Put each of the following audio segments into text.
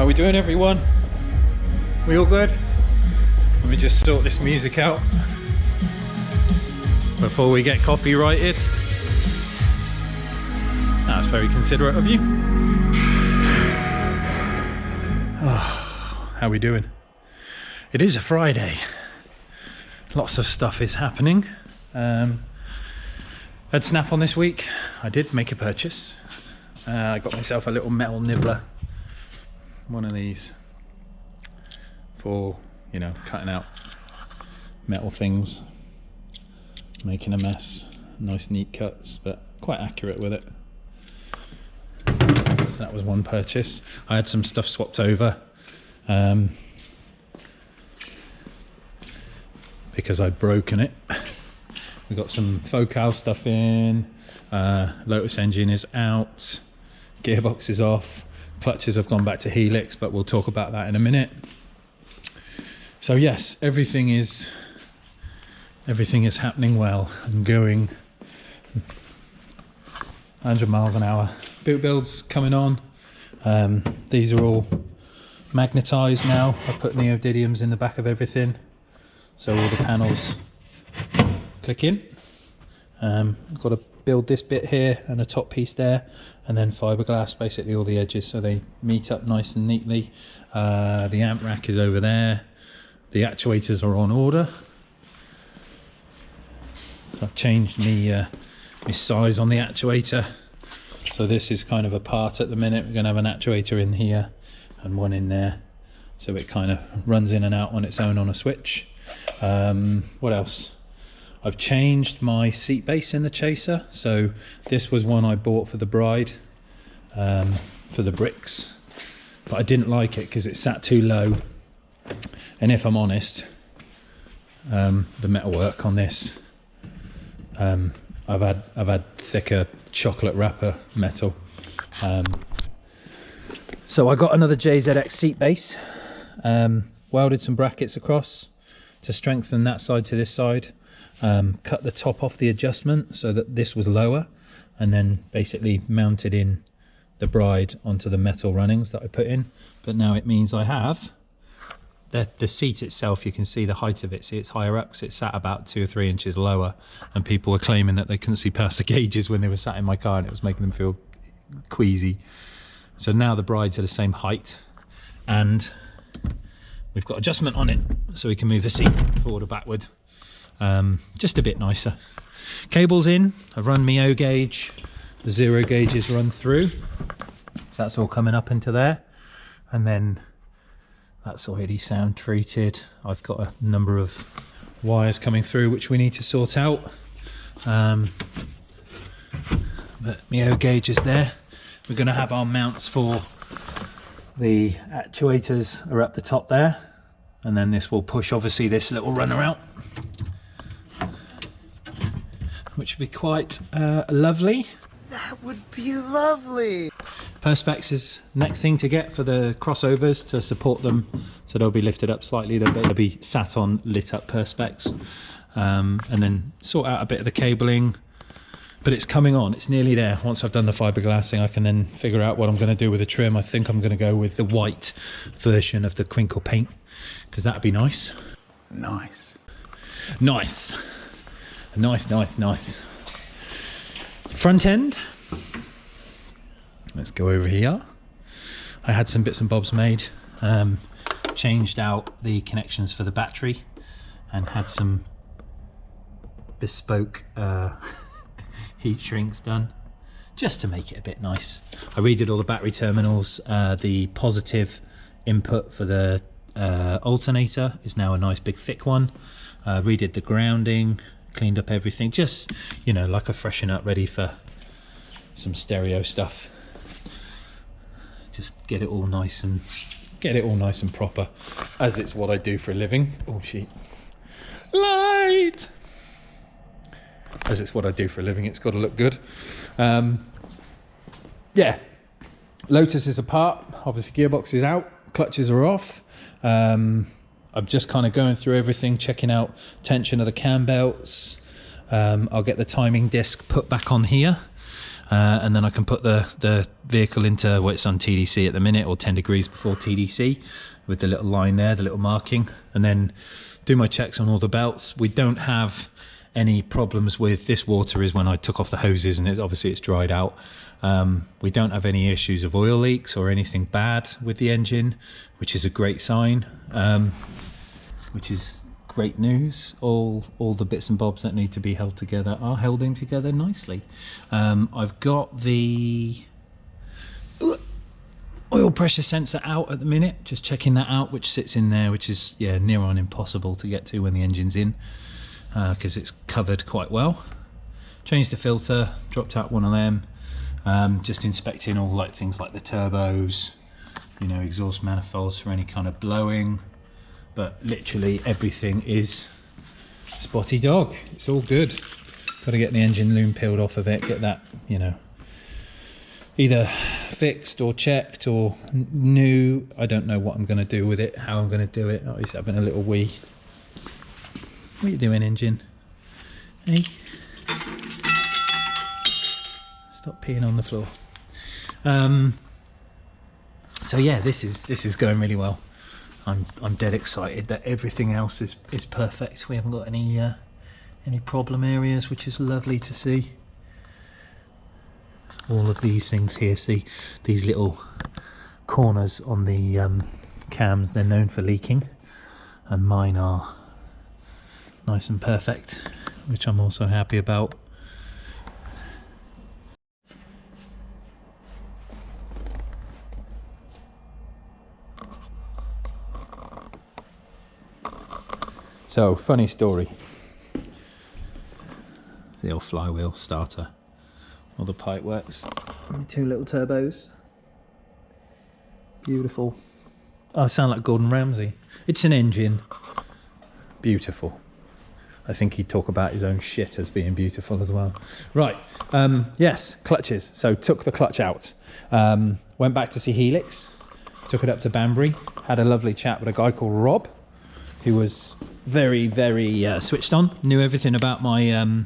How we doing, everyone? We all good? Let me just sort this music out before we get copyrighted. That's very considerate of you. Oh, how we doing? It is a Friday. Lots of stuff is happening. Had Snap on this week. I did make a purchase. I got myself a little metal nibbler. One of these for, you know, cutting out metal things, making a mess. Nice neat cuts, but quite accurate with it. So that was one purchase. I had some stuff swapped over because I'd broken it. We got some focal stuff in, Lotus engine is out, gearbox is off, clutches have gone back to helix, but we'll talk about that in a minute. So yes, everything is happening well. I'm going 100 miles an hour. Boot builds coming on. These are all magnetized now. I put neodymiums in the back of everything, so all the panels click in. I've got to build this bit here and a top piece there, and then fiberglass basically all the edges so they meet up nice and neatly. The amp rack is over there. The actuators are on order. So I've changed the size on the actuator. So this is kind of apart at the minute. We're going to have an actuator in here and one in there, so it kind of runs in and out on its own on a switch. What else? I've changed my seat base in the Chaser. So this was one I bought for the bride, for the bricks, but I didn't like it because it sat too low. And if I'm honest, the metalwork on this, I've had thicker chocolate wrapper metal. So I got another JZX seat base, welded some brackets across to strengthen that side to this side. Cut the top off the adjustment so that this was lower, and then basically mounted in the bride onto the metal runnings that I put in. But now it means I have the seat itself. You can see the height of it. See, it's higher up because it sat about 2 or 3 inches lower, and people were claiming that they couldn't see past the gauges when they were sat in my car and it was making them feel queasy. So now the brides are the same height, and we've got adjustment on it so we can move the seat forward or backward. Just a bit nicer. Cables in. I've run my O gauge. The 0 gauge is run through, so that's all coming up into there, and then that's already sound treated. I've got a number of wires coming through which we need to sort out, but my O gauge is there. We're going to have our mounts for the actuators are up the top there, and then this will push obviously this little runner out, which would be quite lovely. That would be lovely. Perspex is next thing to get for the crossovers to support them, so they'll be lifted up slightly. They'll be sat on lit up Perspex, and then sort out a bit of the cabling. But it's coming on, it's nearly there. Once I've done the fiberglassing, I can then figure out what I'm going to do with the trim. I think I'm going to go with the white version of the crinkle paint, because that'd be nice. Nice. Nice. Nice, nice, nice. Front end. Let's go over here. I had some bits and bobs made. Changed out the connections for the battery and had some bespoke heat shrinks done just to make it a bit nice. I redid all the battery terminals. The positive input for the alternator is now a nice big thick one. Redid the grounding, cleaned up everything, just, you know, like a freshen up, ready for some stereo stuff. Just get it all nice and proper, as it's what I do for a living. Oh shit, light, as it's what I do for a living, it's got to look good. Yeah, Lotus is apart, obviously gearbox is out, clutches are off. I'm just kind of going through everything, checking out tension of the cam belts. I'll get the timing disc put back on here. and then I can put the vehicle into, well, it's on TDC at the minute, or 10 degrees before TDC, with the little line there, the little marking, and then do my checks on all the belts. We don't have any problems with this. Water is when I took off the hoses, and obviously it's dried out. We don't have any issues of oil leaks or anything bad with the engine, which is a great sign, which is great news. All the bits and bobs that need to be held together are held in together nicely. I've got the oil pressure sensor out at the minute, just checking that out, which sits in there, which is, yeah, near on impossible to get to when the engine's in, because it's covered quite well. Changed the filter, dropped out one of them, just inspecting all like things like the turbos, you know, exhaust manifolds for any kind of blowing, but literally everything is spotty dog. It's all good. Got to get the engine loom peeled off of it, get that, you know, either fixed or checked or new. I don't know what I'm going to do with it, how I'm going to do it. Oh, he's having a little wee. What are you doing, engine? Hey, stop peeing on the floor. So yeah, this is going really well. I'm dead excited that everything else is perfect. We haven't got any problem areas, which is lovely to see. All of these things here, see these little corners on the cams, they're known for leaking, and mine are nice and perfect, which I'm also happy about. So, funny story. The old flywheel starter. All the pipe works. Two little turbos. Beautiful. Oh, I sound like Gordon Ramsay. It's an engine. Beautiful. I think he'd talk about his own shit as being beautiful as well. Right. Yes, clutches. So took the clutch out. Went back to see Helix. Took it up to Banbury. Had a lovely chat with a guy called Rob, who was very, very switched on. Knew everything about my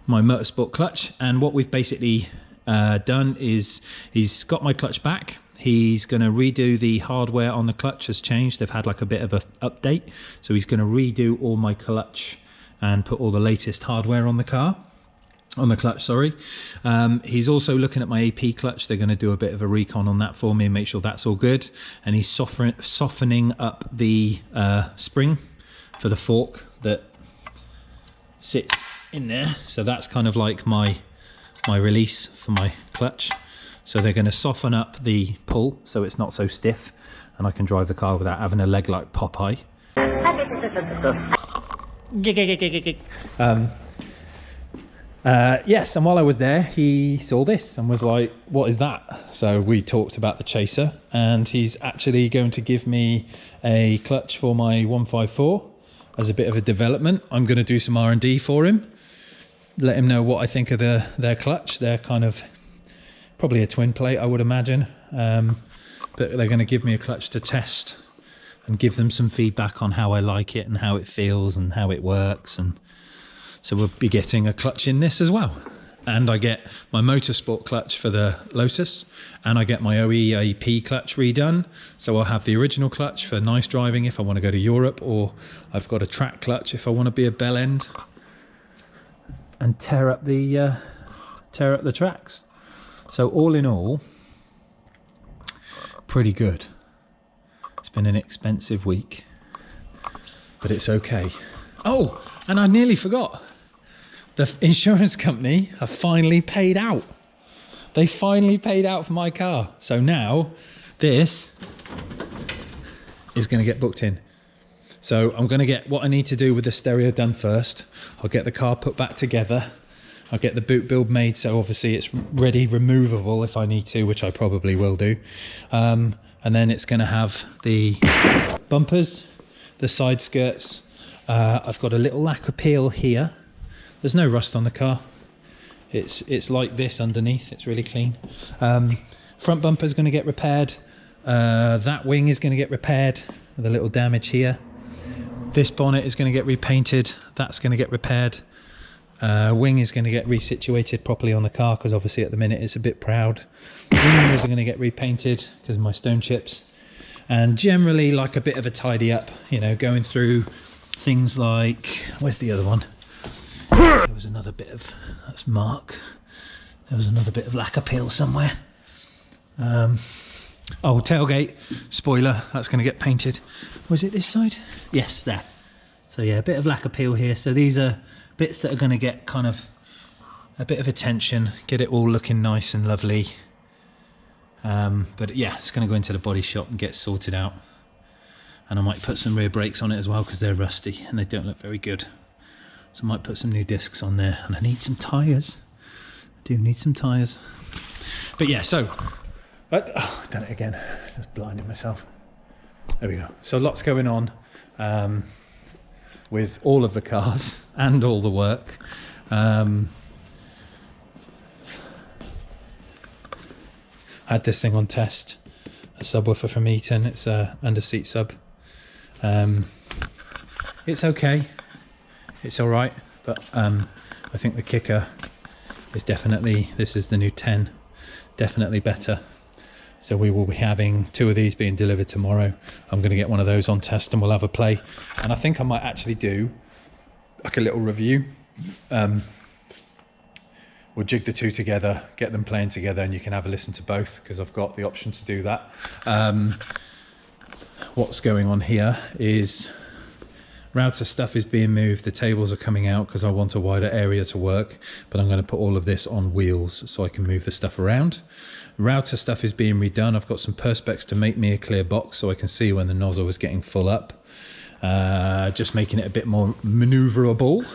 my motorsport clutch, and what we've basically done is he's got my clutch back. He's going to redo the hardware on the clutch, has changed. They've had like a bit of an update, so he's going to redo all my clutch and put all the latest hardware on the car, on the clutch, sorry. He's also looking at my AP clutch. They're going to do a bit of a recon on that for me and make sure that's all good, and he's softening up the spring for the fork that sits in there. So that's kind of like my release for my clutch. So they're going to soften up the pull so it's not so stiff, and I can drive the car without having a leg like Popeye. Yes, and while I was there, he saw this and was like, what is that? So we talked about the Chaser, and he's actually going to give me a clutch for my 154 as a bit of a development. I'm going to do some R&D for him, let him know what I think of their clutch. They're kind of probably a twin plate, I would imagine, but they're going to give me a clutch to test and give them some feedback on how I like it and how it feels and how it works. And so we'll be getting a clutch in this as well, and I get my motorsport clutch for the Lotus, and I get my OEAP clutch redone. So I'll have the original clutch for nice driving if I want to go to Europe, or I've got a track clutch if I want to be a bell end and tear up the tracks. So all in all, pretty good. It's been an expensive week, but it's okay. Oh, and I nearly forgot. The insurance company have finally paid out. They finally paid out for my car. So now this is going to get booked in. So I'm going to get what I need to do with the stereo done first. I'll get the car put back together. I'll get the boot build made, so obviously it's ready, removable if I need to, which I probably will do. And then it's going to have the bumpers, the side skirts. I've got a little lacquer peel here. There's no rust on the car. It's like this underneath. It's really clean. Front bumper is going to get repaired. That wing is going to get repaired with a little damage here. This bonnet is going to get repainted. That's going to get repaired. Wing is going to get resituated properly on the car because obviously at the minute it's a bit proud. Windows are going to get repainted because of my stone chips, and generally like a bit of a tidy up, you know, going through things like, where's the other one? There was another bit of, that's Mark. There was another bit of lacquer peel somewhere. Oh, tailgate spoiler, that's going to get painted. Was it this side? Yes, there. So yeah, a bit of lacquer peel here. So these are bits that are going to get kind of a bit of attention, get it all looking nice and lovely. But yeah, it's going to go into the body shop and get sorted out. And I might put some rear brakes on it as well because they're rusty and they don't look very good. So I might put some new discs on there, and I need some tyres. I do need some tyres. But yeah, so I've done it again, just blinding myself. There we go. So lots going on with all of the cars and all the work. I had this thing on test, a subwoofer from Eaton. It's a under seat sub. It's okay, it's all right, but I think the kicker is definitely, this is the new 10, definitely better. So we will be having 2 of these being delivered tomorrow. I'm going to get one of those on test and we'll have a play. And I think I might actually do like a little review. We'll jig the 2 together, get them playing together, and you can have a listen to both because I've got the option to do that. What's going on here is router stuff is being moved, the tables are coming out because I want a wider area to work, but I'm going to put all of this on wheels so I can move the stuff around. Router stuff is being redone. I've got some perspex to make me a clear box so I can see when the nozzle is getting full up. Just making it a bit more maneuverable.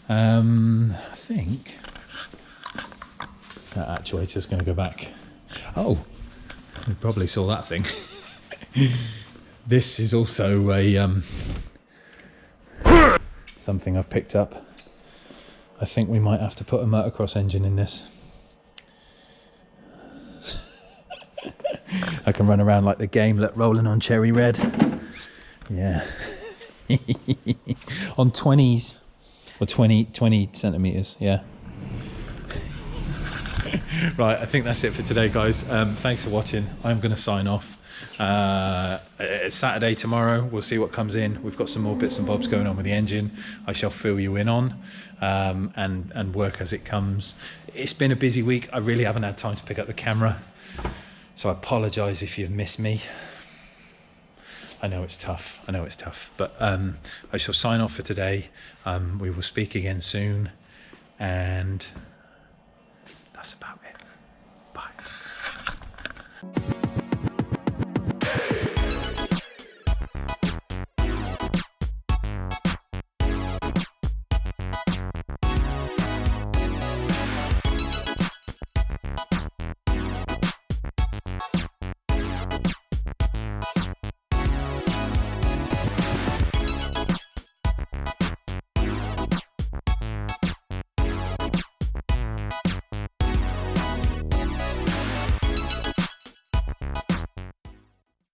I think that actuator is going to go back. Oh, you probably saw that thing. This is also a something I've picked up. I think we might have to put a motocross engine in this. I can run around like the game, look, rolling on cherry red. Yeah. On 20s or 20 centimeters, yeah. Right, I think that's it for today, guys. Thanks for watching. I'm going to sign off. It's Saturday tomorrow. We'll see what comes in. We've got some more bits and bobs going on with the engine. I shall fill you in on and work as it comes. It's been a busy week. I really haven't had time to pick up the camera, so I apologize if you've missed me. I know it's tough, but I shall sign off for today. We will speak again soon, and that's about it. Bye.